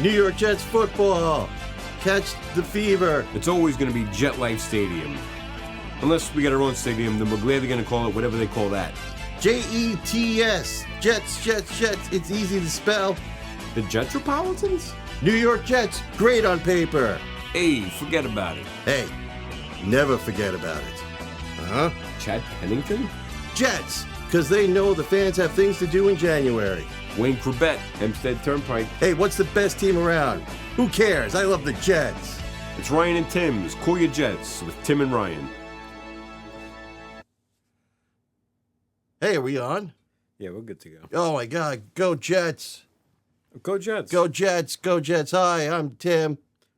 New York Jets football. Catch the fever. It's always going to be Jet Life Stadium. Unless we get our own stadium, then we're glad they're going to call it whatever they call that. Jets. Jets. It's easy to spell. The Jetropolitans? New York Jets. Great on paper. Hey, forget about it. Hey, never forget about it. Uh-huh. Chad Pennington? Jets, because they know the fans have things to do in January. Wayne Corbett, Hempstead Turnpike. Hey, what's the best team around? Who cares? I love the Jets. It's Ryan and Tim's Cool Your Jets with Tim and Ryan. Hey, are we on? Yeah, we're good to go. Oh, my God. Go Jets. Go Jets. Go Jets. Go Jets. Hi, I'm Tim.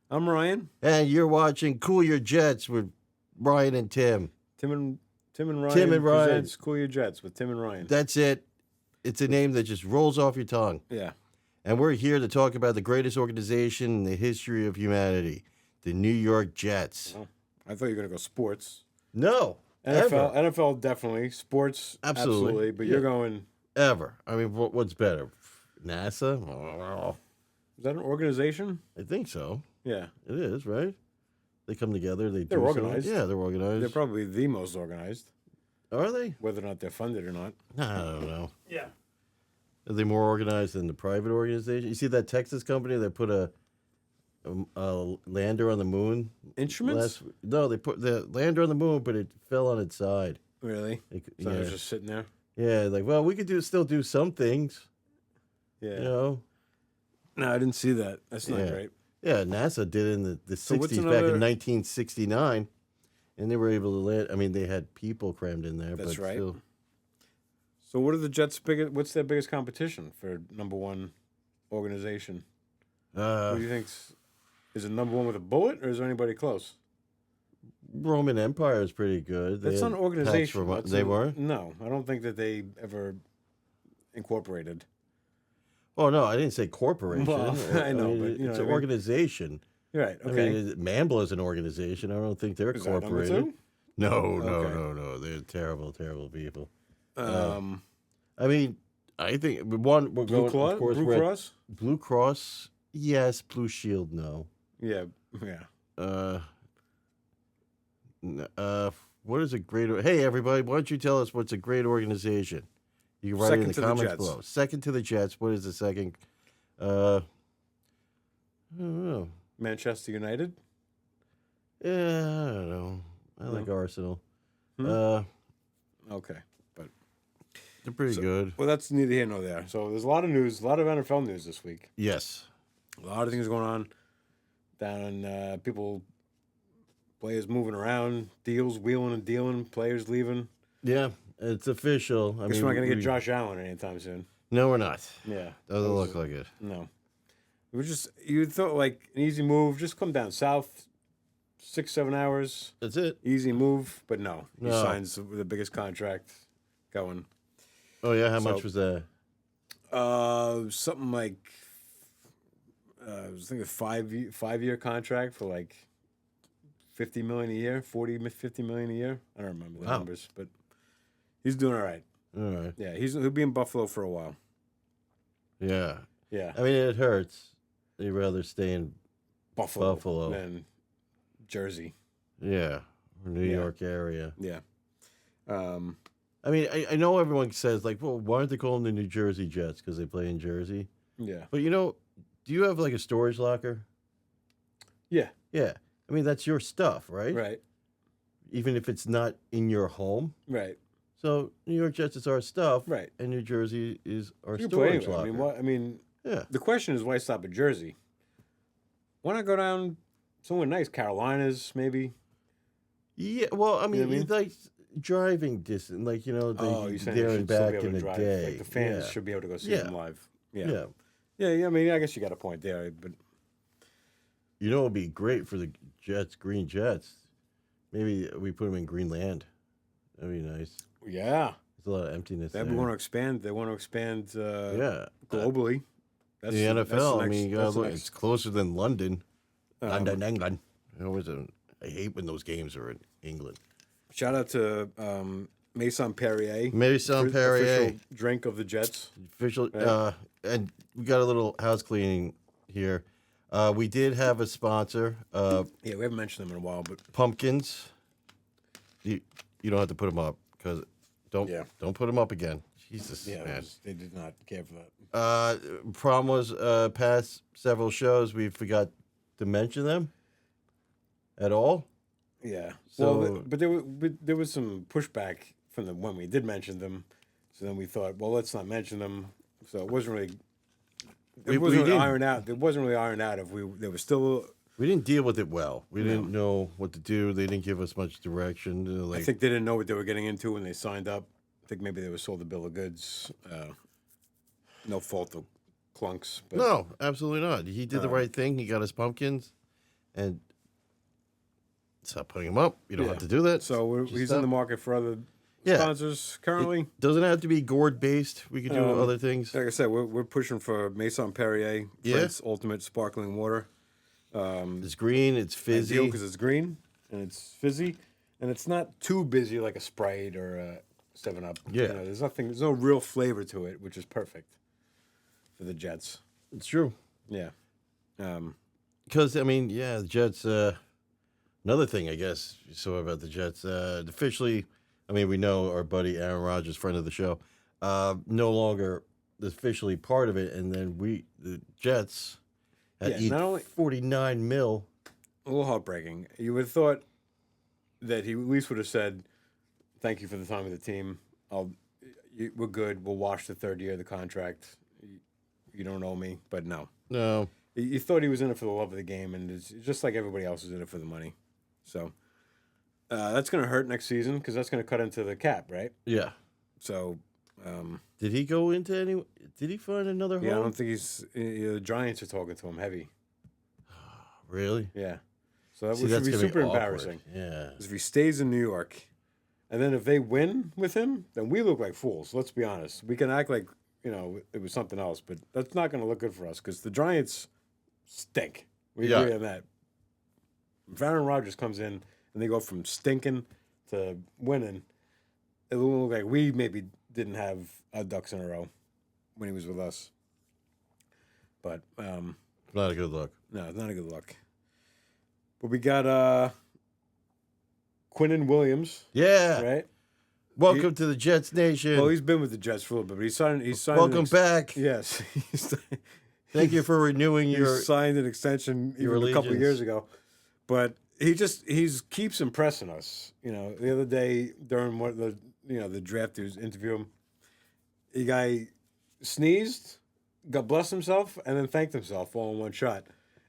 I'm Ryan. And you're watching Cool Your Jets with Ryan and Tim. Tim and Ryan. Tim and Ryan. Presents Cool Your Jets with Tim and Ryan. That's it. It's a name that just rolls off your tongue. Yeah. And we're here to talk about the greatest organization in the history of humanity, the New York Jets. Oh, I thought you were going to go sports. No. NFL, Ever. NFL definitely. Sports, Absolutely. But Yeah. you're going... Ever. I mean, what's better? NASA? Oh, Is that an organization? I think so. Yeah. It is, right? They come together. They're They're organized. Yeah, they're organized. They're probably the most organized, Are they? whether or not they're funded or not. I don't know. Yeah. Are they more organized than the private organization? You see that Texas company that put a lander on the moon? Instruments? No, they put the lander on the moon, but it fell on its side. Really? So yeah. it's just sitting there? Yeah, like, well, we could still do some things, Yeah. you know? No, I didn't see that. That's not Yeah. great. Yeah, NASA did it in the So 60s, what's back another- in 1969, and they were able to land. I mean, they had people crammed in there, That's but right. still. So what are the Jets' biggest? What's their biggest competition for number one organization? What do you think? Is it number one with a bullet, or is there anybody close? Roman Empire is pretty good. They That's had not an organization. Pax That's They a- were? No, I don't think that they ever incorporated. Oh, no, I didn't say corporation. Well, I know, but you know it's what I an mean. organization. You're right. I Okay. mean, Mambla is an organization. I don't think they're Is that number corporated. two? No, Okay. no. They're terrible, terrible people. Um, I mean, I think one we're Blue going, Cross. of course, Blue we're at Cross. Blue Cross, yes. Blue Shield, no. Yeah. Yeah. What is a great? Hey, everybody, why don't you tell us what's a great organization? You can write Second it in to the the comments Jets. below. Second to the Jets. What is the second? I don't know. Manchester United. Yeah, I don't know. I like Arsenal. Okay. But They're pretty good. well, that's neither here nor there. So there's a lot of news, a lot of NFL news this week. Yes. A lot of things going on down in players moving around, deals wheeling and dealing, players leaving. Yeah, it's official. I Guess mean, we're not going to get Josh Allen anytime soon. No, we're not. Yeah. Doesn't look like it. No. It was just, you thought like an easy move, just come down south, 6-7 hours, That's it. easy move. But no, he No. signs the biggest contract going. Oh yeah, how So- much was that? Something like, I was thinking 5-year contract for like $50 million a year, 50 million a year. I don't remember the Wow. numbers, but he's doing all right. All right. Yeah, he'll be in Buffalo for a while. Yeah. Yeah, I mean, it hurts. They'd rather stay in Buffalo. than Jersey. yeah, or New Yeah. York area. Yeah. I mean, I know everyone says like, well, why aren't they calling the New Jersey Jets because they play in Jersey? Yeah. But you know, do you have like a storage locker? Yeah. Yeah. I mean, that's your stuff, right? Right. Even if it's not in your home. Right. So New York Jets is our stuff, Right. and New Jersey is our You can play storage anywhere. locker. I mean, Yeah. the question is why stop at Jersey? Why not go down somewhere nice, Carolinas maybe? Yeah. Well, I mean, know what I mean? it's like driving distance, like You're saying there they and should still back be able in to the drive. day. Like the fans yeah. should be able to go see Yeah. them live. Yeah. Yeah. I mean, I guess you got a point there, but You know, it'd be great for the Jets, Green Jets. Maybe we put them in Greenland. That'd be nice. yeah, There's a lot of emptiness they there. want to expand. They want to expand Yeah. globally. That's The NFL, next- I mean, you that's gotta the look, next- it's closer than London. Um, England. I hate when those games are in England. Shout out to Maison Perrier. Maison Perrier. Official drink of the Jets. Official, Yeah. and we got a little house cleaning here. We did have a sponsor, Yeah, we haven't mentioned them in a while, but Pumpkins. You don't have to put them up because don't put them up again. Jesus, man. they did not care for that. Problem was, past several shows we forgot to mention them at all. Yeah. So, but there was some pushback from them when we did mention them. So then we thought, well, let's not mention them. So it wasn't really. It wasn't really ironed out. It wasn't really ironed out if there was still. We didn't deal with it well. We didn't know what to do. They didn't give us much direction. I think they didn't know what they were getting into when they signed up. I think maybe they were sold a bill of goods. No fault of Clunks. But, no, absolutely not. He did the right thing. He got his pumpkins, and stop putting them up. You don't have to do that. So he's in the market for other sponsors currently. It doesn't have to be gourd based. We could do other things. Like I said, we're pushing for Maison Perrier, Fred's Ultimate Sparkling Water. It's green. It's fizzy because it's green and it's fizzy, and it's not too busy like a Sprite or a 7-Up. Yeah, there's no real flavor to it, which is perfect for the Jets. It's true. Yeah, because the Jets. Another thing, I guess, you saw about the Jets. Officially, we know our buddy Aaron Rodgers, friend of the show, no longer officially part of it, and then the Jets. Not only $49 million. A little heartbreaking. You would have thought that he at least would have said, "Thank you for the time with the team. We're good. We'll wash the third year of the contract. You don't owe me." But no. You thought he was in it for the love of the game, and it's just like everybody else is in it for the money. So that's going to hurt next season because that's going to cut into the cap, right? Yeah. So. Did he go into any? Did he find another home? Yeah, I don't think he's. The Giants are talking to him heavy. Really? Yeah. So that would be super embarrassing. Yeah. Because if he stays in New York, and then if they win with him, then we look like fools. Let's be honest. We can act like it was something else, but that's not going to look good for us because the Giants stink. We agree on that. If Aaron Rodgers comes in and they go from stinking to winning, it will look like we maybe didn't have our ducks in a row when he was with us. But not a good look. No, it's not a good look. But we got Quinnen Williams. Yeah. Right? Welcome to the Jets Nation. Well, he's been with the Jets for a little bit, but he signed Welcome back. Yes. Thank you for renewing He signed an extension even a couple of years ago. But he keeps impressing us. The other day during the draft, he was interviewing him. The guy sneezed, God bless himself, and then thanked himself all in one shot.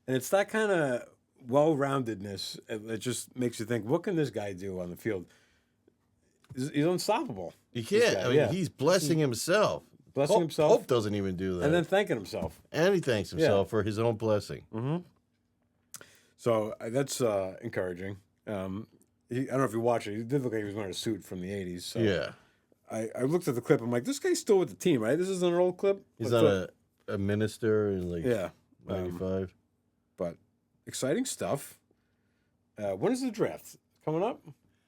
And it's that kind of well-roundedness that just makes you think, what can this guy do on the field? He's unstoppable. He can't. He's blessing himself. Hope doesn't even do that. And then thanking himself. And he thanks himself for his own blessing. Mm-hmm. So that's encouraging. I don't know if you watch it. He did look like he was wearing a suit from the 80s. So yeah. I looked at the clip. I'm like, this guy's still with the team, right? This is an old clip. He's not a minister in 95. But exciting stuff. When is the draft? Coming up?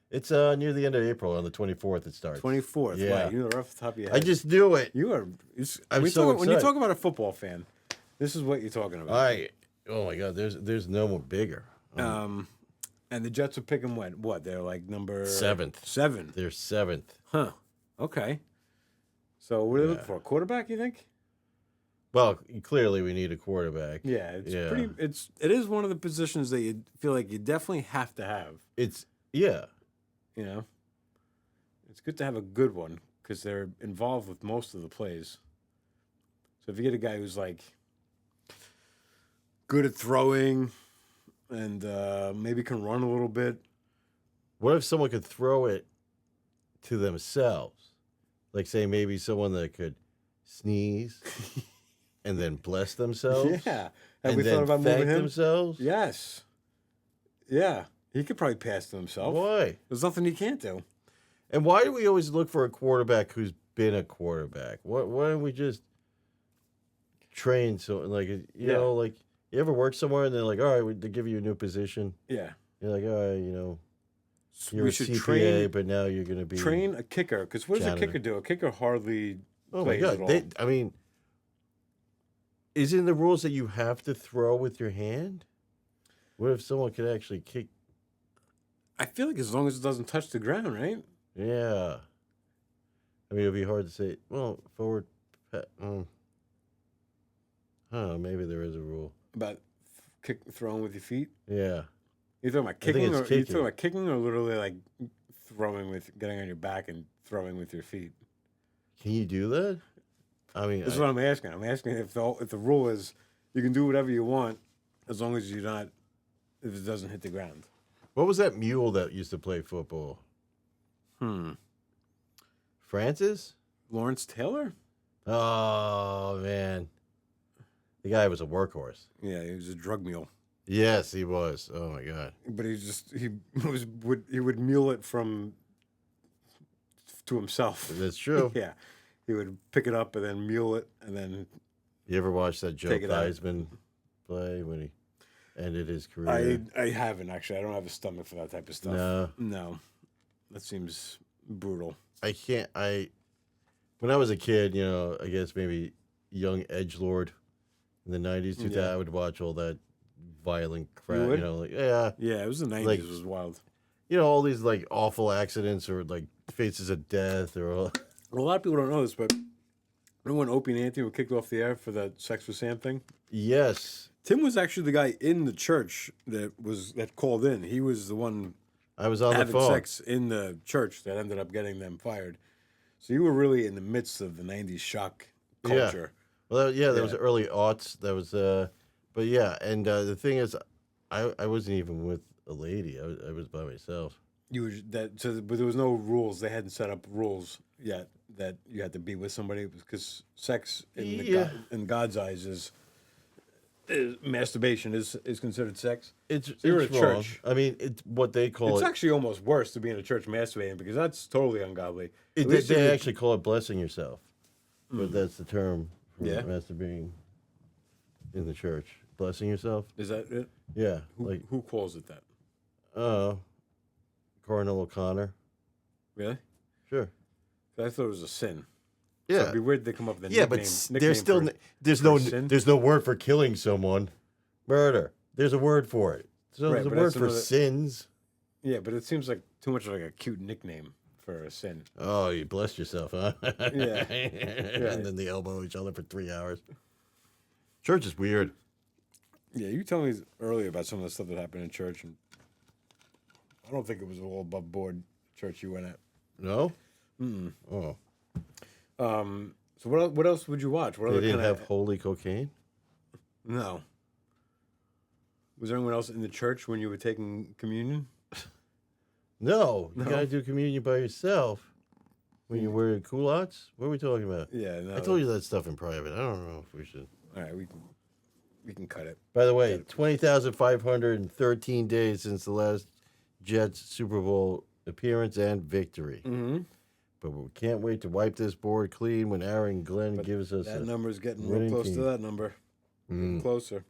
It's near the end of April. On the 24th it starts. 24th. Yeah. Wow, you know right off the top of your head. I just knew it. You are. I'm so excited. When you talk about a football fan, this is what you're talking about. Oh my God, there's no more bigger. And the Jets are picking what? They're like number 7th. 7th. They're 7th. Huh. Okay. So what are they looking for? A quarterback, you think? Well, clearly we need a quarterback. Yeah, it is one of the positions that you feel like you definitely have to have. It's good to have a good one because they're involved with most of the plays. So if you get a guy who's like good at throwing and maybe can run a little bit. What if someone could throw it to themselves? Like, say, maybe someone that could sneeze and then bless themselves? Yeah. Have we thought about moving him? Themselves? Yes. Yeah. He could probably pass to himself. Why? There's nothing he can't do. And why do we always look for a quarterback who's been a quarterback? Why don't we just train you ever work somewhere and they're like, all right, they give you a new position. Yeah. You're like, all right, you're we a CPA, but now you're going to be train a kicker. Because what does a kicker do? A kicker hardly plays my God. at all. Isn't the rules that you have to throw with your hand? What if someone could actually kick? I feel like as long as it doesn't touch the ground, right? Yeah. I mean, it'd be hard to say. Well, forward. Huh? Maybe there is a rule. About throwing with your feet. Yeah. You talking about think kicking, it's or you kicking. talking about kicking, or literally like throwing with getting on your back and throwing with your feet? Can you do that? I mean, That's what I'm asking. I'm asking if the rule is you can do whatever you want as long as you're not if it doesn't hit the ground. what was that mule that used to play football? Francis? Lawrence Taylor? Oh man, the guy was a workhorse. Yeah, he was a drug mule, Yes, he was. Oh my god. but he would mule it from to himself. That's true. Yeah, he would pick it up and then mule it and then. You ever watch that Joe Take it out. Theismann play when he ended his career? I haven't actually. I don't have a stomach for that type of stuff. No. No, that seems brutal. I can't. When I was a kid, I guess maybe young edgelord in the '90s, 2000, Yeah. I would watch all that violent crap. would? Yeah, Yeah, it was the 90s. Like- It was wild. all these like awful accidents or like faces of death or all. A lot of people don't know this, but remember when Opie and Anthony were kicked off the air for that Sex with Sam thing? Yes, Tim was actually the guy in the church that called in. He was the one I was on the having phone. sex in the church that ended up getting them fired. So you were really in the midst of the 90s shock culture. Well, there Yeah. was early aughts. That was, but yeah. And the thing is, I wasn't even with a lady. I was by myself. But there was no rules. They hadn't set up rules yet that you had to be with somebody because sex in God's eyes is masturbation is considered sex. It's you're it's at wrong. church. I mean, it's what they call It's it. actually almost worse to be in a church masturbating because that's totally ungodly. They, At least they you- actually call it blessing yourself, but that's the term for Yeah. masturbating in the church. Blessing yourself. is that it? Yeah, like Who calls it that? Cardinal O'Connor. Really? Sure. I thought it was a sin. Yeah. So it'd be weird they come up with a Yeah, nickname. but nickname there's still for- there's for no sin? there's no word for killing someone. Murder. There's a word for it. So Right, there's a but word that's for another- sins. Yeah, but it seems like too much like a cute nickname for a sin. Oh, you blessed yourself, huh? Yeah. And then they elbow each other for 3 hours. Church is weird. Yeah, you told me earlier about some of the stuff that happened in church, and I don't think it was all above board church you went at. No? Oh. So what else would you watch? What They other didn't kind have holy cocaine? No. Was there anyone else in the church when you were taking communion? No. You No. gotta do communion by yourself. When you're wearing culottes? What are we talking about? Yeah, no. I told you that stuff in private. I don't know if we should. All right, we can cut it. By the way, 20,513 days since the last Jets Super Bowl appearance and victory. Mm-hmm. But we can't wait to wipe this board clean when Aaron Glenn gives us That a number's getting real winning close team. to that number. Getting closer.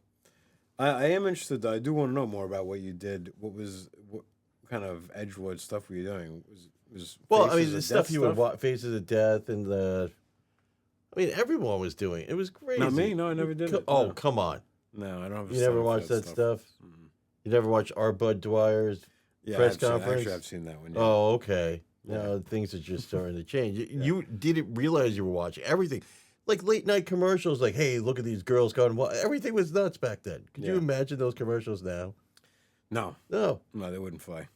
I am interested. I do want to know more about what you did. What kind of Edgewood stuff were you doing? Was Well, I Faces mean, of the Death stuff you would watch, Faces of Death, and I mean, everyone was doing. It was crazy. Not me. No, I never did it. Oh, No. come on. No, I don't have. a You never stomach for watched that stuff? You never watched R. Bud Dwyer's Yeah, press I've seen- conference? actually, I've seen that one. Yeah. Oh, okay. Now things are just starting to change. You didn't realize you were watching everything. Like late night commercials, like, hey, look at these girls going, well, everything was nuts back then. Could you Yeah. imagine those commercials now? No, No. they wouldn't fly.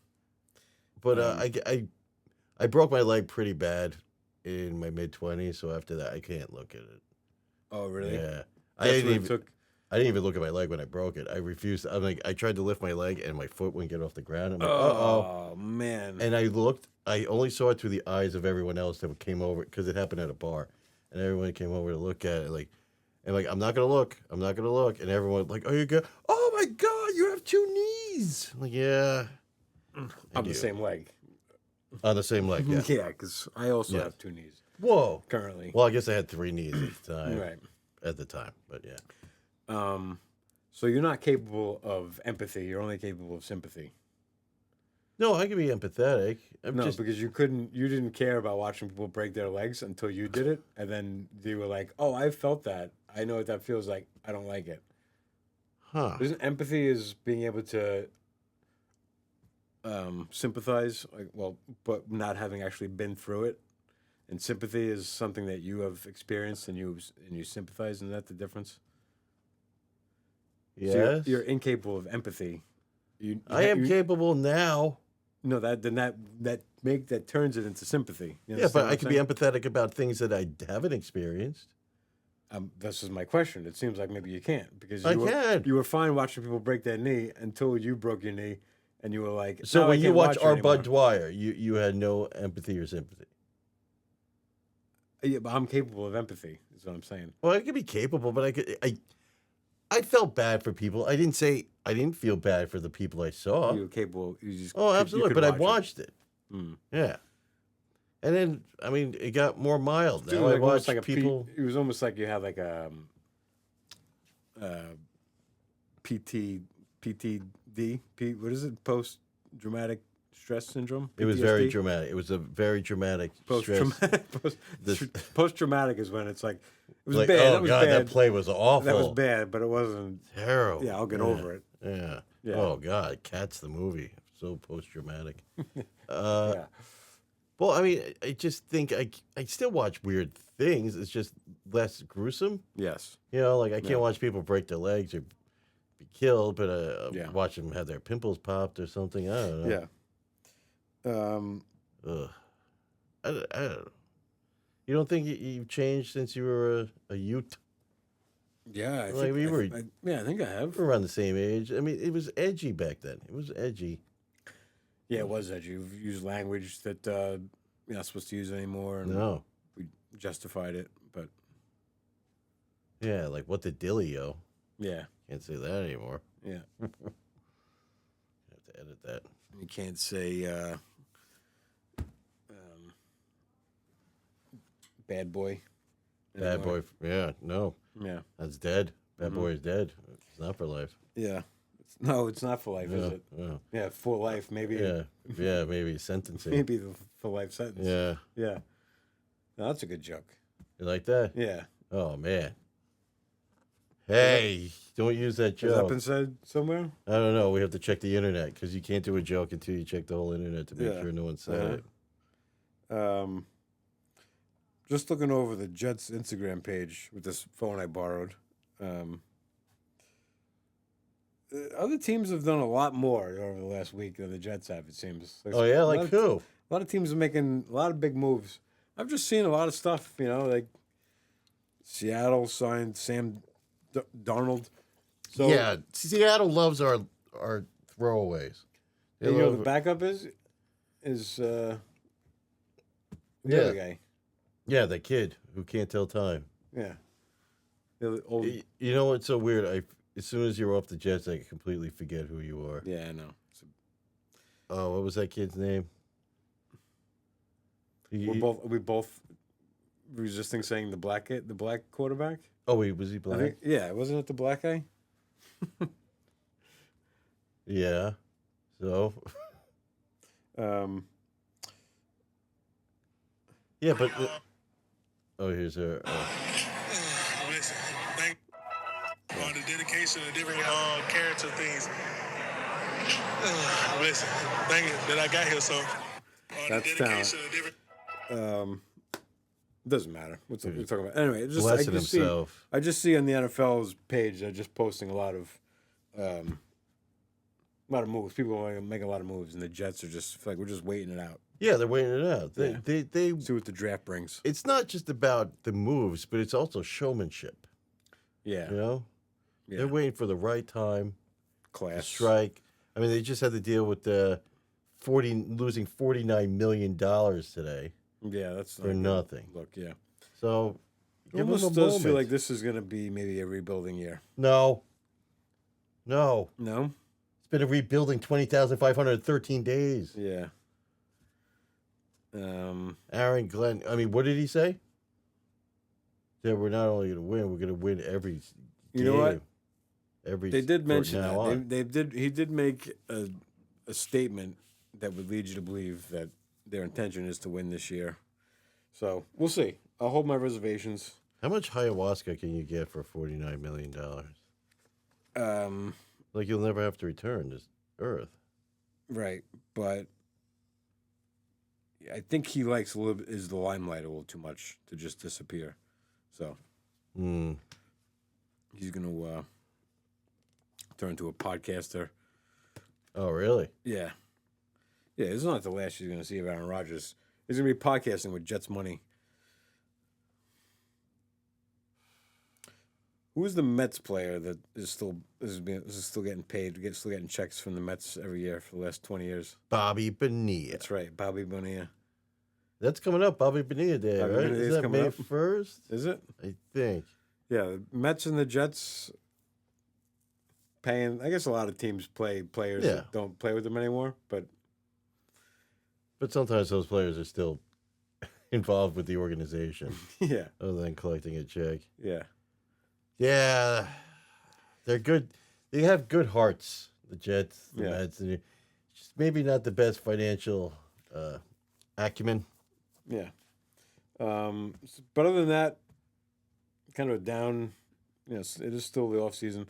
But I broke my leg pretty bad in my mid-20s, so after that, I can't look at it. Oh, really? Yeah. That's what it took. I didn't even look at my leg when I broke it. I refused. I'm like, I tried to lift my leg, and my foot wouldn't get off the ground. I'm like, uh-oh. Oh man. And I looked. I only saw it through the eyes of everyone else that came over because it happened at a bar, and everyone came over to look at it. And I'm not gonna look. I'm not gonna look. And everyone like, oh, you good? Oh my God, you have two knees. I'm like, yeah. On the same leg. On the same leg. Yeah. Yeah, because I also Yeah. have two knees Whoa. currently. Well, I guess I had three knees at the time. Right. At the time, but yeah. So you're not capable of empathy. You're only capable of sympathy. No, I can be empathetic. I'm No, just because you didn't care about watching people break their legs until you did it, and then you were like, "Oh, I felt that. I know what that feels like. I don't like it." huh. Isn't empathy is being able to sympathize, but not having actually been through it, and sympathy is something that you have experienced and you sympathize. Isn't that the difference? So Yes. you're incapable of empathy. I am capable now. No, that turns it into sympathy. You Yeah, understand but what I I'm can be saying? empathetic about things that I haven't experienced. This is my question. It seems like maybe you can't because I can. you were fine watching people break their knee until you broke your knee, and you were like, So "No, I when you can't watch watch it our anymore." Bud Dwyer, you had no empathy or sympathy. Yeah, but I'm capable of empathy. Is what I'm saying. Well, I could be capable, but I felt bad for people. I didn't feel bad for the people I saw. You were capable. You just Oh, you absolutely. could But I watch it. watched it. Mm. Yeah. And then I mean it got more mild. It Now was I like almost watch like people. it was almost like you had like a PTD. What is it? Post traumatic stress syndrome. It was very PTSD? dramatic. It was a very dramatic Post stress. traumatic. This- Post traumatic is when it's like it was Like, bad. oh that was god, bad. that play was awful. That was bad, but it wasn't. Terrible. Yeah, I'll get over it. Yeah. Yeah. Oh god, Cats the movie. So post dramatic. Yeah. Well, I mean, I just think I still watch weird things. It's just less gruesome. Yes. You know, like I can't Yeah. watch people break their legs or be killed, but Yeah. watch them have their pimples popped or something. I don't know. Yeah. Ugh. I don't know. You don't think you've changed since you were a youth? Yeah. I Like, think we were- I think I have. We're around the same age. I mean, it was edgy back then. It was edgy. Yeah, it was that you've used language that you're not supposed to use anymore, and No. we justified it. But Yeah, like what the Dillio? yeah, Can't say that anymore. yeah, Have to edit that. you can't say bad boy. Bad anymore. boy. Yeah, no. Yeah, That's dead. Bad Mhm. boy is dead. It's not for life. yeah. No, it's not for life, is Yeah, it? yeah. Yeah, for life, maybe. Yeah, yeah, maybe sentencing. Maybe the for life sentence. Yeah, Yeah. No, that's a good joke. you like that? Yeah. Oh man. Hey, don't use that Has that joke. been said somewhere? I don't know. We have to check the internet because you can't do a joke until you check the whole internet to make Yeah. sure no one said Uh-huh. it. Just looking over the Jets Instagram page with this phone I borrowed. Other teams have done a lot more over the last week than the Jets have. It seems. Oh yeah, a like lot of, who? a lot of teams are making a lot of big moves. I've just seen a lot of stuff. You know, like Seattle signed Sam Darnold. So Yeah, Seattle loves our throwaways. They and you know love- the backup is the Yeah. other guy. yeah, the kid who can't tell time. Yeah. The other old. You know what's so weird? As soon as you're off the Jets, I completely forget who you are. Yeah, I know. Oh, what was that kid's name? Are we both resisting saying the black quarterback? Oh, wait, was he I black? think, yeah, wasn't it the black guy? Yeah. So, Um, yeah, but oh, here's her. Listen, thank for the dedication and different character things. Listen, thank you that I got here. So, That's talent. and different. doesn't matter. What's we're talking about? Anyway, Blessing himself. I just see on the NFL's page they're just posting a lot of moves. People are making a lot of moves, and the Jets are just like we're just waiting it out. Yeah, they're waiting it out. Yeah. They. See what the draft brings. It's not just about the moves, but it's also showmanship. Yeah, You know, yeah. they're waiting for the right time to Class. strike. I mean, they just had to deal with the losing $49 million today Yeah, that's for not good. nothing. Look, yeah. So, It give them almost a does feel moment. like this is going to be maybe a rebuilding year. No. No. It's been a rebuilding 20,513 days. Yeah. Aaron Glenn, I mean, what did he say? That we're not only going to win, we're going to win every game. You know what? Every They did from mention now that. on. He did make a statement that would lead you to believe that their intention is to win this year. So we'll see. I'll hold my reservations. How much ayahuasca can you get for $49 million? Like you'll never have to return to Earth. Right, but I think he likes a little bit, is the limelight a little too much to just disappear. So he's gonna turn into a podcaster. Oh, really? Yeah, this is not the last you're gonna see of Aaron Rodgers. He's gonna be podcasting with Jets money. Who's the Mets player that is still getting paid, still getting checks from the Mets every year for the last 20 years? Bobby Bonilla. That's right, Bobby Bonilla. That's coming up, Bobby Bonilla Day, Bobby right? Bonilla Is Day's that coming May up. 1st? Is it? I think. Yeah, the Mets and the Jets paying. I guess a lot of teams play players Yeah. that don't play with them anymore, but But sometimes those players are still involved with the organization, yeah, other than collecting a check. yeah. Yeah, they're good. They have good hearts, the Jets, the Yeah. Mets, and just maybe not the best financial acumen. Yeah. But other than that, kind of a down. Yes, it is still the off season.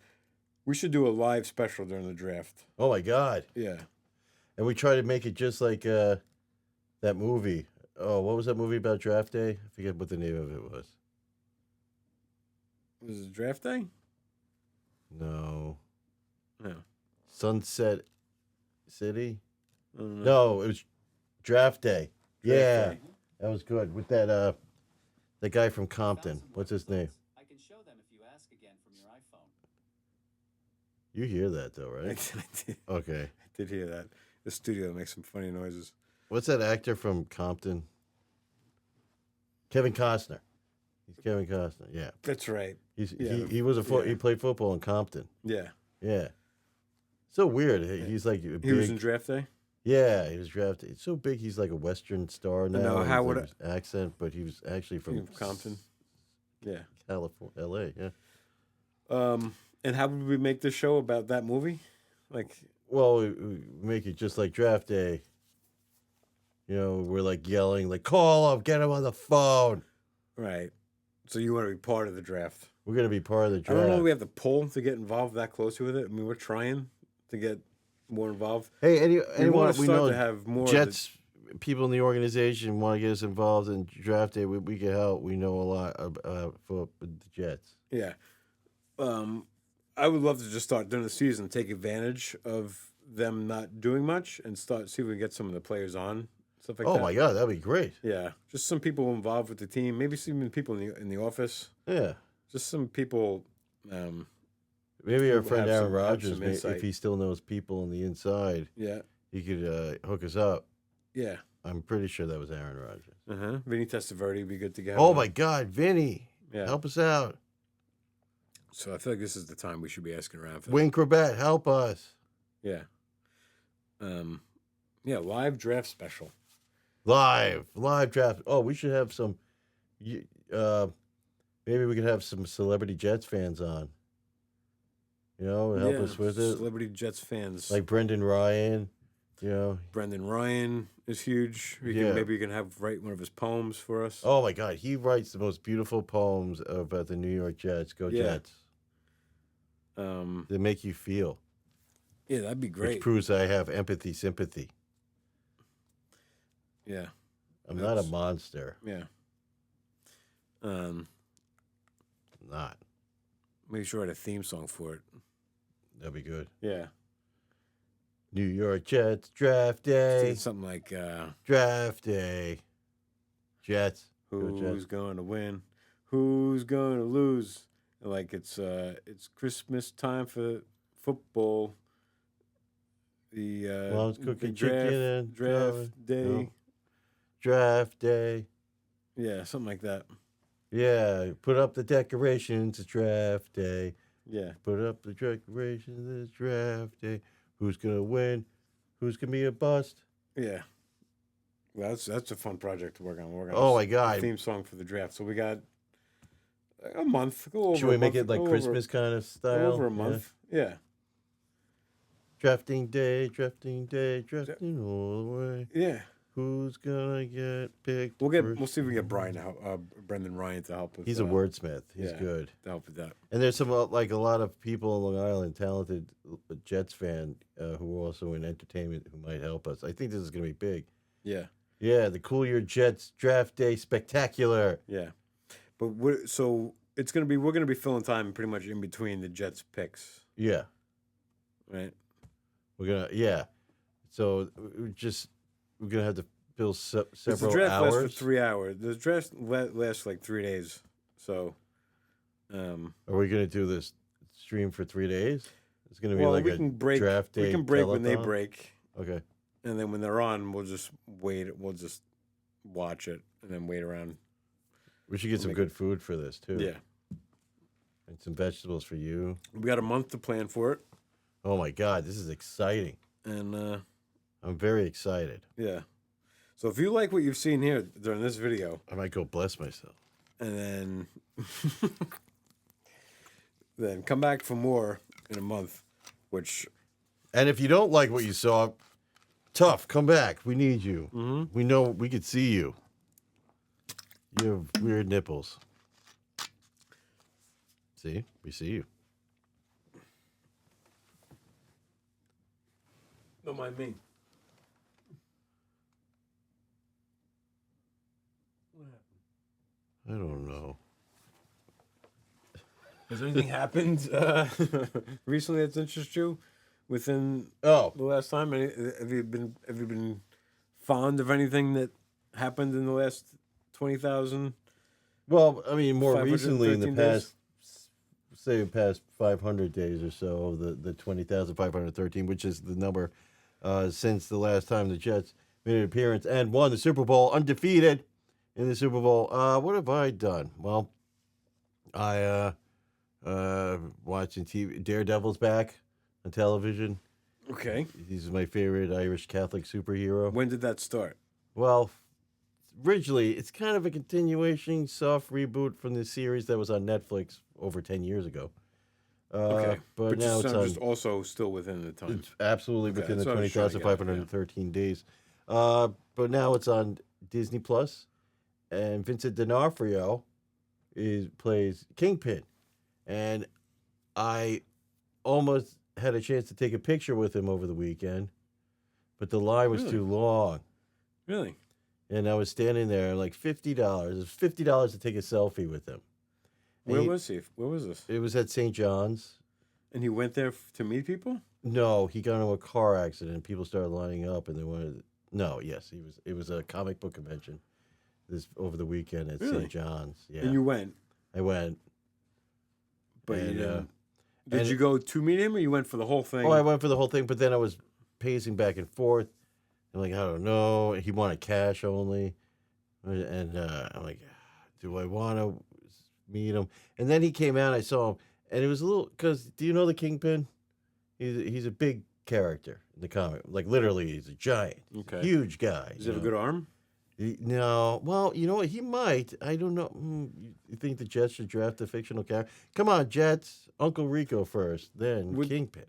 We should do a live special during the draft. Oh my God! Yeah. And we try to make it just like that movie. Oh, what was that movie about draft day? I forget what the name of it was. Was it draft day? No, No. Sunset City. I don't know. No, it was draft day. Draft Yeah, Day. that was good with that the guy from Compton. What's his name? I can show them if you ask again from your iPhone. You hear that though, I right? did, Okay. I did hear that. The studio makes some funny noises. What's that actor from Compton? Kevin Costner. He's Kevin Costner. Yeah. That's right. He was he played football in Compton. Yeah. Yeah. So weird. He's like a He was in big. draft day? Yeah, he was drafted. It's so big. He's like a Western star now. know, and how he's would like his accent, but he was actually from Compton. Yeah. California, L.A. Yeah. And how would we make this show about that movie? Like, Well, we make it just like draft day. You know, we're like yelling, like, call him, get him on the phone. right. So you want to be part of the draft. We're gonna be part of the I draft. don't know if we have the pull to get involved that closely with it. I mean, we're trying to get more involved. Hey, We anyone want to we start know to have more of Jets people in the organization want to get us involved in draft day. We can help. We know a lot for the Jets. yeah. I would love to just start during the season, take advantage of them not doing much, and see if we can get some of the players on stuff like that. Oh my God, that'd be great. Yeah, just some people involved with the team. Maybe some people in the office. Yeah, Just some people. maybe our Who friend have Aaron some Rodgers, insight. if he still knows people on the inside, Yeah, he could hook us up. yeah. I'm pretty sure that was Aaron Rodgers. Vinny Testaverde would be good to get. Oh on. my God, Vinny, Yeah. help us out. So I feel like this is the time we should be asking around for. Wayne Corbett, help us. Yeah. Yeah, live draft special. Live draft. Oh, we should have some. Maybe we could have some celebrity Jets fans on. You know, help Yeah, us with it. Celebrity Jets fans. Like Brendan Ryan. You know. Brendan Ryan is huge. Yeah. Maybe you can have write one of his poems for us. Oh my God, he writes the most beautiful poems about the New York Jets. Go Yeah. Jets! They make you feel, Yeah, that'd be which great. proves I have empathy, sympathy. Yeah, I'm not a monster. yeah. I'm not. Maybe you should write a theme song for it. That'd be good. Yeah, New York Jets draft day. something like Draft day. Jets. Go "Who's Jets. going to win? Who's going to lose?" And like it's Christmas time for football. The Mom's the cooking draft, chicken and draft salad. day. No. Draft day. Yeah, something like that. Yeah, put up the decorations. It's draft day. Yeah, Put up the decorations. It's draft day. Who's gonna win? Who's gonna be a bust? yeah. Well, that's a fun project to work on. Work on Oh this my God! theme song for the draft. So we got a month. Go over. Should we a make month, it like go over- Christmas kind of Go style? over a Yeah. month. Yeah. Drafting day, drafting all the way. Yeah. Who's gonna get picked? We'll first? see if we can get Brian to help, Brendan Ryan to help with. He's a wordsmith. He's yeah. good. To help with that. And there's some like a lot of people in Long Island, talented Jets fan who are also in entertainment who might help us. I think this is gonna be big. Yeah. Yeah, the Cool Your Jets Draft Day Spectacular. Yeah. But we're gonna be filling time pretty much in between the Jets picks, Yeah, right? So we're gonna have to fill 'Cause several the draft hours. lasts for 3 hours. The draft lasts like 3 days. So, Are we gonna do this stream for 3 days? It's gonna be well, like we a can break. draft day. We can break when they telethon? break, Okay. and then when they're on, we'll just wait. We'll just watch it and then wait around. We should get some make good food for this too. Yeah, And some vegetables for you. we got a month to plan for it, Oh my God, this is exciting. and I'm very excited. yeah. So if you like what you've seen here during this video, I might go bless myself. and then then come back for more in a month, which And if you don't like what you saw, tough, come back. We need you. Mhm. We know we could see you. You have weird nipples. See? We see you. don't mind me. I don't know. Has anything happened recently that's interested you within Oh, the last time? Have you been fond of anything that happened in the last 20,000? well, I mean, more recently in the 513 days? past, say, the past 500 days or so, the 20,513, which is the number since the last time the Jets made an appearance and won the Super Bowl undefeated in the Super Bowl. What have I done? Well, I watching TV. Daredevil's back on television. Okay. He's my favorite Irish Catholic superhero. When did that start? Well, originally, it's kind of a continuation, soft reboot from the series that was on Netflix over 10 years ago. Okay. But now it's just on, also still within the time. it's absolutely Okay, within the that's what I was trying to get at, 20,513 days. But now it's on Disney Plus, and Vincent D'Onofrio plays Kingpin, and I almost had a chance to take a picture with him over the weekend, but the line was Really? too long. Really? And I was standing there like $50. It was $50 to take a selfie with him. And Where was he? Where was this? It was at St. John's. And he went there to meet people? No, he got into a car accident. People started lining up, and they wanted. No, yes, he was. It was a comic book convention. This over the weekend at Really? St. John's. Yeah, And you went. I went. But And, you didn't. and- Did you go to meet him or you went for the whole thing? Oh, I went for the whole thing, but then I was pacing back and forth. I'm like, I don't know. He wanted cash only, and I'm like, do I want to meet him? And then he came out. I saw him, and it was a little because do you know the Kingpin? He's a big character in the comic. Like literally, he's a giant, Okay. huge guy. Does he have a good arm? No, well, you know what? He might. I don't know. You think the Jets should draft a fictional character? Come on, Jets. Uncle Rico first, then Would- Kingpin.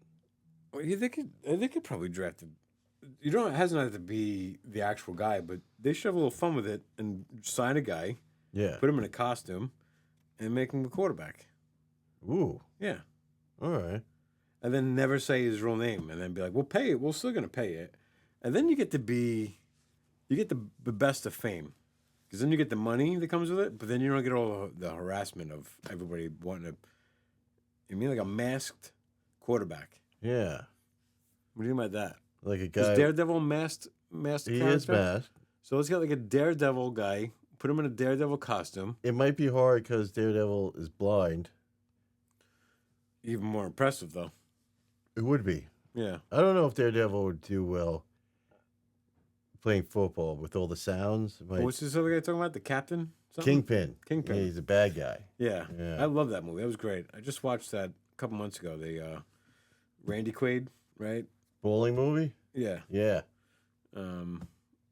Well, they could probably draft him. You don't. It hasn't had to be the actual guy, but they should have a little fun with it and sign a guy, Yeah. put him in a costume, and make him the quarterback. Ooh. Yeah, All right. and then never say his real name, and then be like, "We'll pay it. We're still gonna pay it," and then you get the best of fame, because then you get the money that comes with it, but then you don't get all the harassment of everybody wanting to. You mean like a masked quarterback? Yeah. What do you mean by that? Like a Is guy. Daredevil masked He character? is masked. So let's get like a Daredevil guy, put him in a Daredevil costume. It might be hard because Daredevil is blind. Even more impressive though. It would be. Yeah. I don't know if Daredevil would do well playing football with all the sounds. It might- What's this other guy talking about? The captain? Something? Kingpin. Kingpin. Yeah, he's a bad guy. Yeah. Yeah. I love that movie. That was great. I just watched that a couple months ago. The Randy Quaid, right? Bowling movie? Yeah. Yeah.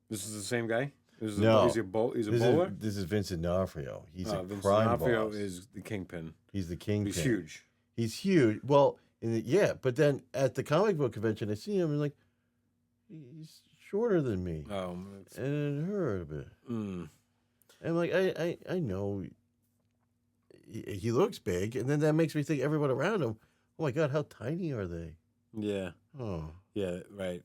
This is the same guy? He's No. He's a This bowler? is Vincent D'Onofrio. He's a Vincent crime D'Onofrio boss. is the kingpin. He's the kingpin. He's huge. He's huge. Well, Yeah, but then at the comic book convention, I see him and like he's shorter than me, Oh, and it hurt a bit. mm, And I'm like, I know he looks big, and then that makes me think everyone around him. Oh my God, how tiny are they? yeah, Oh, yeah, right.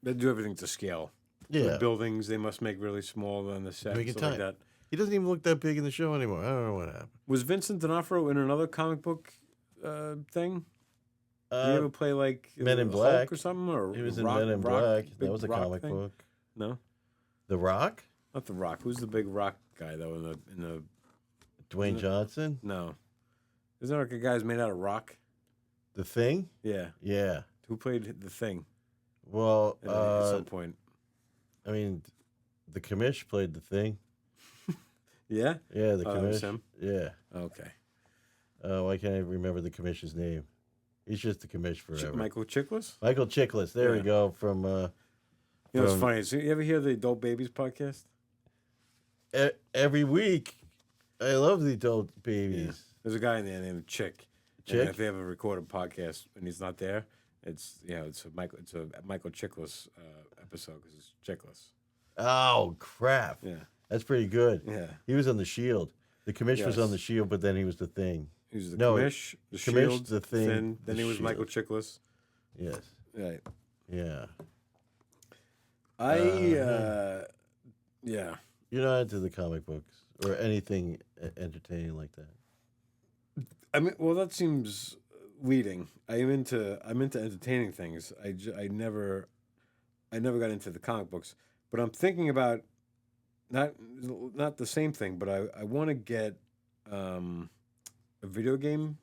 They do everything to scale. yeah. The buildings they must make really small on the set, Make it stuff like tight. that. He doesn't even look that big in the show anymore. I don't know what happened. Was Vincent D'Onofrio in another comic book thing? Did he ever play like Men in Hulk Black. or something? Or He was in Rock, Men in Rock, Black. big That was a rock comic thing? book. No, The Rock, not the Rock. Who's the big rock guy though? In the Dwayne Johnson, no, isn't there like a guy's made out of rock? The Thing. Yeah, Yeah. who played the Thing Well, at some point? I mean, the commish played The Thing. Yeah. Yeah, the Oh, that was commish. him? Yeah. Okay. Why can't I remember the commission's name? He's just the commish forever. Michael Chiklis. Michael Chiklis. There we Yeah. go. From You know, it's From- funny. So you ever hear the Adult Babies podcast? every week. I love the adult babies. There's a guy in there named Chick. Chick? And if they ever record a podcast and he's not there, it's a Michael Chiklis episode because it's Chiklis. Oh crap! Yeah. That's pretty good. Yeah. He was on the Shield. The commish was Yes. on the Shield, but then he was the Thing. He was the No, Commish, the Commish, Shield, the Thing, then the he was Michael Shield. Chiklis. Yes. Right. Yeah. Yeah. You're not into the comic books or anything entertaining like that. I mean, well, that seems leading. I'm into entertaining things. I never got into the comic books, but I'm thinking about not the same thing, but I want to get a video game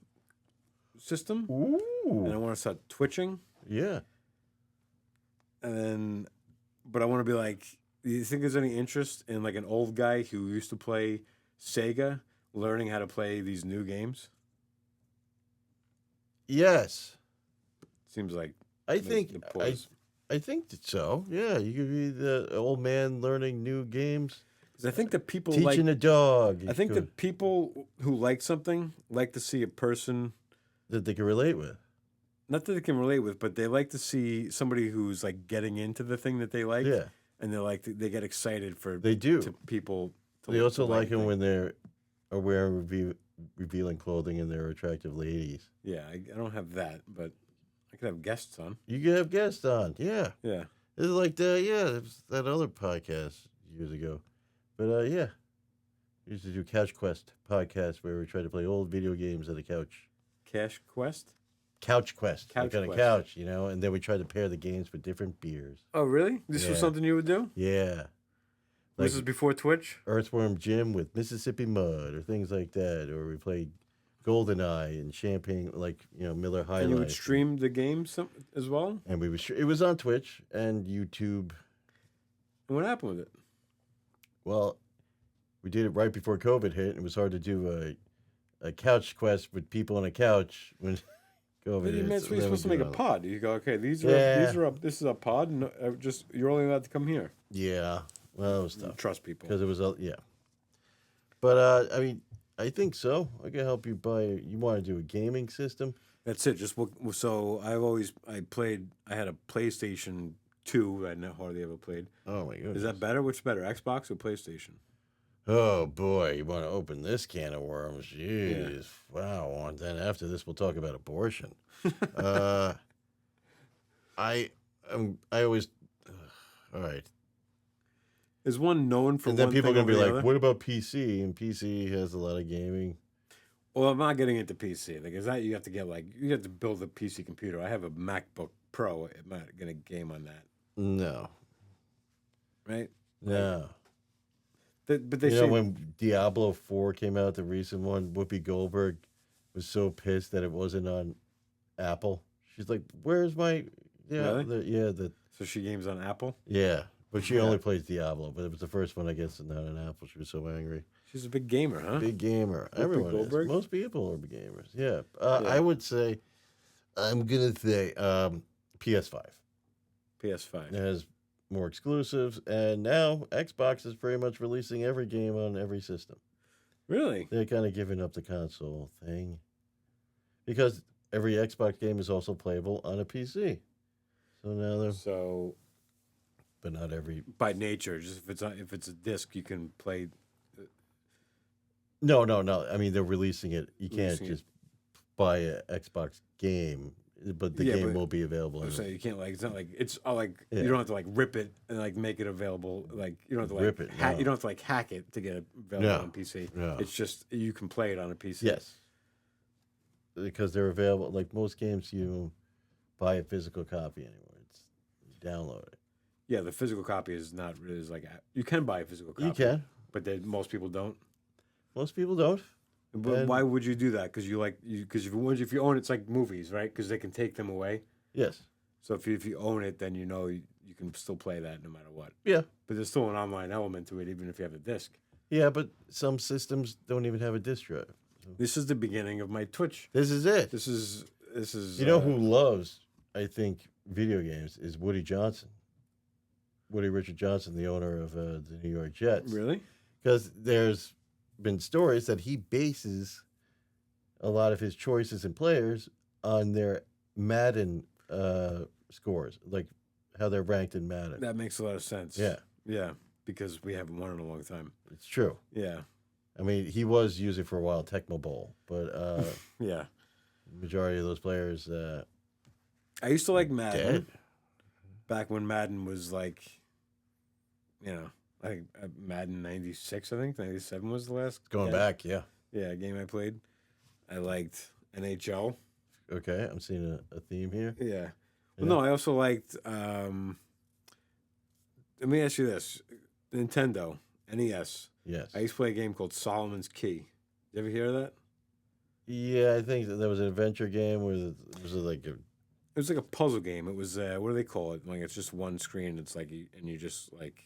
system, and I Ooh. want to start twitching, Yeah. and then, but I want to be like, do you think there's any interest in like an old guy who used to play Sega learning how to play these new games? Yes. Seems like I the- think the pause. I think so. Yeah, you could be the old man learning new games, 'Cause I think that people teaching a dog. I think could- that people who like something like to see a person, that they can relate with. not that they can relate with, but they like to see somebody who's like getting into the thing that they like, Yeah, and they get excited for they do. people. To, They also to like them things. when they're are wearing revealing clothing and they're attractive ladies. Yeah, I don't have that, but I could have guests on. You can have guests on. Yeah, Yeah, it's like it was that other podcast years ago. But yeah, we used to do Couch Quest podcast where we tried to play old video games at a couch. Cash Quest. Couch Quest, Couch like on a Quest. couch, and then we tried to pair the games with different beers. Oh, really? This was Yeah. something you would do? Yeah, like This is before Twitch. Earthworm Jim with Mississippi Mud or things like that, or we played GoldenEye and Champagne, like Miller High And you would Life. stream the game as well. And we was it was on Twitch and YouTube. And what happened with it? Well, we did it right before COVID hit, and it was hard to do a couch quest with people on a couch when COVID hit. You're so then we supposed to make did a all- pod. You go, okay, these Yeah. are up. This is a pod. No, just you're only allowed to come here. Yeah, well, it was You tough trust people. because it was yeah. But I mean, I think so. I can help you buy. You want to do a gaming system? That's it. So I had a PlayStation 2. I hardly ever played. Oh my goodness. Is that better? Which better, Xbox or PlayStation? Oh boy, you want to open this can of worms? Jeez, wow! And then after this, we'll talk about abortion. I always, all right. Is one known for And then one people are thing gonna be over the like, other? "What about PC?" And PC has a lot of gaming. Well, I'm not getting into PC. Like, is that you have to build a PC computer. I have a MacBook Pro. I'm not gonna game on that, No, right? no. But they You say know when Diablo 4 came out, the recent one, Whoopi Goldberg was so pissed that it wasn't on Apple. She's like, "Where's my Really? So she games on Apple. But she Yeah. only plays Diablo. But it was the first one, I guess, not on Apple. She was so angry. She's a big gamer, huh? Big gamer. Everyone is. Goldberg? Most people are big gamers. Yeah. Yeah. I would say, I'm gonna say PS5. PS5. It has more exclusives, and now Xbox is pretty much releasing every game on every system. Really? They're kind of giving up the console thing because every Xbox game is also playable on a PC. So now they're, So but not every. by nature, just if it's a disc, you can play. No. I mean, they're releasing it. You can't Releasing it. just buy an Xbox game, but the Yeah, game but- will be available. I'm in saying you can't like it's not like it's like Yeah. you don't have to like rip it and like make it available. Like you don't have to like Rip it, no. you don't have to like hack it to get it available No, on PC. no. It's just you can play it on a PC. Yes, because they're available. Like most games, you buy a physical copy anymore. It's you download it. Yeah, the physical copy is not really is like you can buy a physical copy. You can. but most people don't. Most people don't. But And- why would you do that? Because if you own it, it's like movies, right? Because they can take them away. Yes. So if you own it, then you know you can still play that no matter what. Yeah. But there's still an online element to it, even if you have a disc. Yeah, but some systems don't even have a disk drive. This is the beginning of my Twitch. This is it. This is You know who loves, I think, video games is Woody Johnson. Woody Richard Johnson, the owner of the New York Jets. really? Because there's been stories that he bases a lot of his choices and players on their Madden scores, like how they're ranked in Madden. That makes a lot of sense. Yeah, Yeah, because we haven't won in a long time. it's true. Yeah. I mean, he was using for a while Tecmo Bowl, but Yeah. majority of those players I used to like Madden dead. back when Madden was like, like Madden 96, I think. 97 was the last. Going game. back, yeah. Yeah, game I played. I liked NHL. Okay, I'm seeing a theme here. Yeah. Yeah. Well, no, I also liked. Let me ask you this: Nintendo NES. Yes. I used to play a game called Solomon's Key. You ever hear of that? Yeah, I think that there was an adventure game where it was like a, It was like a puzzle game. It was what do they call it? Like it's just one screen. It's like and you just like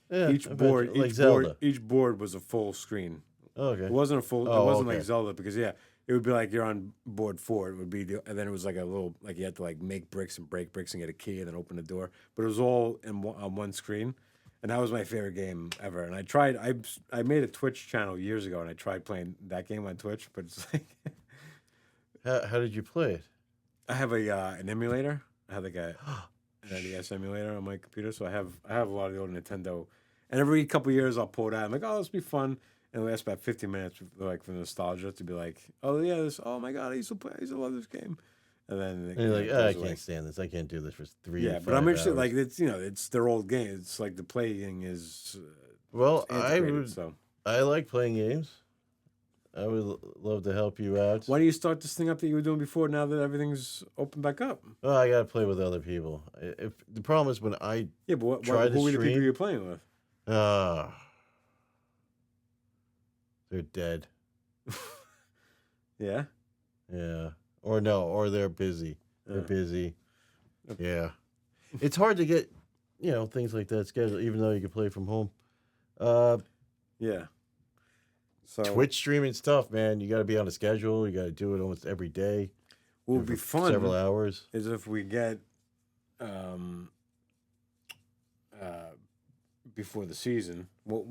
yeah, each adventure, board, like each Zelda. board, each board was a full screen. Oh, okay. It wasn't a full. Oh, it wasn't okay. like Zelda because it would be like you're on board 4. It would be, and then it was like a little like you had to like make bricks and break bricks and get a key and then open the door. But it was all on one screen, and that was my favorite game ever. And I tried. I made a Twitch channel years ago, and I tried playing that game on Twitch, but it's like How did you play it? I have an emulator. I have like an NES emulator on my computer, so I have a lot of the old Nintendo. And every couple years, I'll pull it out. I'm like, oh, this will be fun. And it lasts about 15 minutes, like for nostalgia, to be like, oh yeah, oh my god, I used to love this game. And then And you're like, it oh, I goes away. can't stand this. I can't do this for 3. Yeah, or but I'm 5 interested. hours. Like it's their old game. It's like the playing is Well, I antiquated. would. So I like playing games. I would love to help you out. why do you start this thing up that you were doing before? Now that everything's open back up. Oh, I gotta play with other people. If the problem is when I Yeah, but Try to who were the people stream. you're playing with? they're dead. Yeah. Yeah. Or no, or they're busy. They're Yeah. busy. Yeah. It's hard to get, things like that scheduled, even though you can play from home. Yeah. So Twitch streaming's tough, man. You got to be on a schedule. You got to do it almost every day. what would be for fun Several hours. is if we get before the season. Well,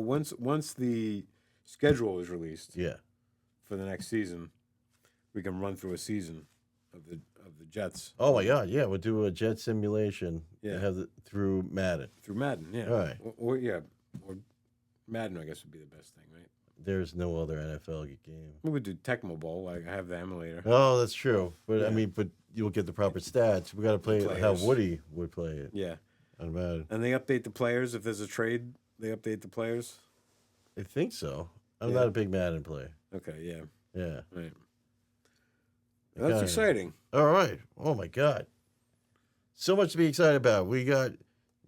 once the schedule is released Yeah. for the next season, we can run through a season of the Jets Oh my God. Yeah, we'll do a jet simulation. Yeah. And have it through Madden. through Madden. Yeah. All right. Or Madden, I guess would be the best thing, right? There's no other NFL game. We would do Tecmo Bowl. Like I have the emulator. Oh, that's true. But Yeah. but you'll get the proper stats. We got to play it how Players. Woody would play it Yeah, on Madden. and they update the players if there's a trade. They update the players. I think so. I'm Yeah. not a big Madden player. Okay. Yeah. Yeah. Right. I That's kinda- exciting. All right. Oh my God. So much to be excited about. We got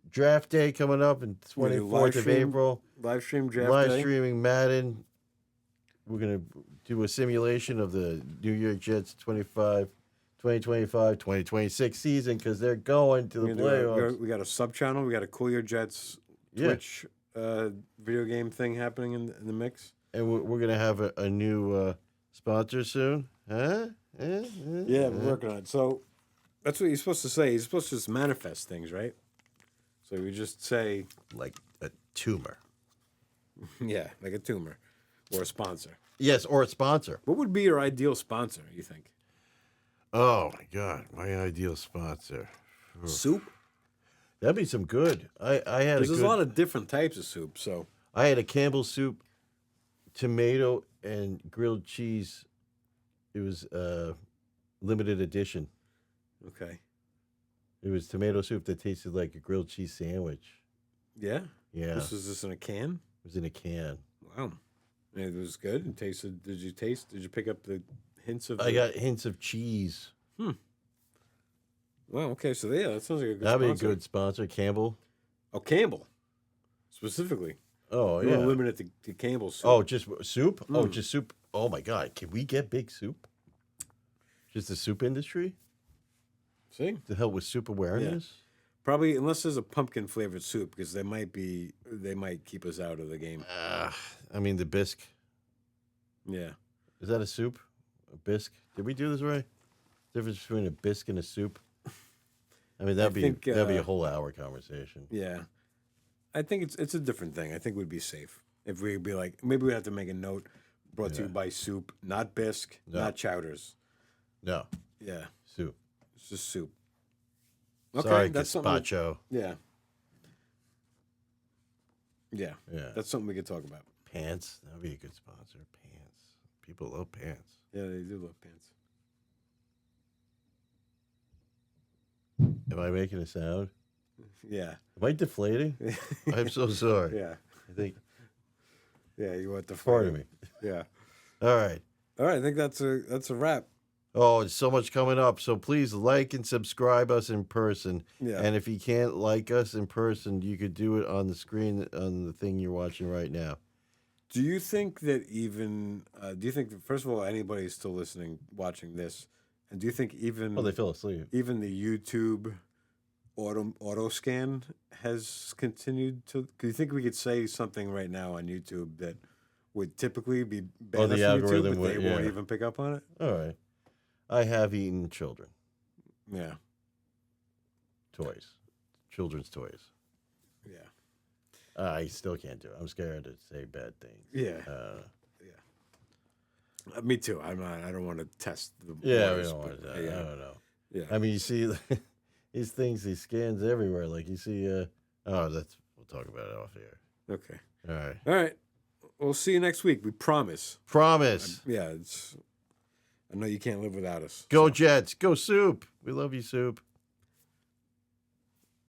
draft day coming up in We're gonna do 24th of stream April. Live stream draft Live day. streaming Madden. We're going to do a simulation of the New York Jets 2025-2026 season because they're going to the We're gonna do playoffs. we got a sub channel. We got a Cool Your Jets Yeah. Twitch video game thing happening in the mix. And we're going to have a new sponsor soon. Huh? Yeah, we're working on it. So that's what you're supposed to say. You're supposed to just manifest things, right? So we just say, Like a tumor. yeah, like a tumor or a sponsor. Yes, or a sponsor. What would be your ideal sponsor, you think? Oh my God, my ideal sponsor. Soup? That'd be some good. I had a There's a good. lot of different types of soup, so I had a Campbell soup, tomato and grilled cheese. It was limited edition. okay. It was tomato soup that tasted like a grilled cheese sandwich. Yeah. Yeah, This was this in a can? it was in a can. Wow. And it was good. And tasted. Did you taste? Did you pick up the hints of? I got hints of cheese. Wow. Okay. So yeah, that sounds like a good. That'd be a sponsor. good sponsor, Campbell. Oh, Campbell, specifically. Oh You yeah. want to limit it to Campbell's soup. Oh, just soup? Oh, Mm. just soup. Oh my God, can we get big soup? Just the soup industry See, to help with soup awareness. probably unless there's a pumpkin flavored soup, because they might keep us out of the game. I mean the bisque. Yeah. Is that a soup? A bisque? Did we do this right? Difference between a bisque and a soup. I mean that'd think, be a whole hour conversation. Yeah. I think it's a different thing. I think we'd be safe if we'd be like, maybe we'd have to make a note. Brought to you by soup, not bisque, No. not chowders. No, Yeah, soup. it's just soup. Sorry, that's something. gazpacho. Yeah. Yeah, Yeah. that's something we could talk about. Pants. That'd be a good sponsor. Pants. People love pants. Yeah, they do love pants. Am I making a sound? Yeah. Am I deflating? I'm so sorry. Yeah. I think. Yeah, you want the Pardon me. Yeah. All right. All right, I think that's a wrap. Oh, there's so much coming up. So please like and subscribe us in person. Yeah. And if you can't like us in person, you could do it on the screen on the thing you're watching right now. Do you think that first of all, anybody is still listening, watching this, and do you think even Oh, they fell asleep. even the YouTube auto scan has continued to? Do you think we could say something right now on YouTube that would typically be banned the from YouTube, algorithm but would- they won't yeah. even pick up on it? All right. I have eaten children. Yeah, Toys. Children's toys. yeah, I still can't do it. I'm scared to say bad things. yeah. Uh, Me too. I'm not. I don't want to test the. yeah, we waters, don't want but, to. yeah, I don't know. yeah. I mean, you see these things, these scans everywhere. Like you see, we'll talk about it off here. Okay. All right. All right. We'll see you next week. We promise. Promise. Yeah. I know you can't live without us. Go Jets. Go Soup. We love you, Soup.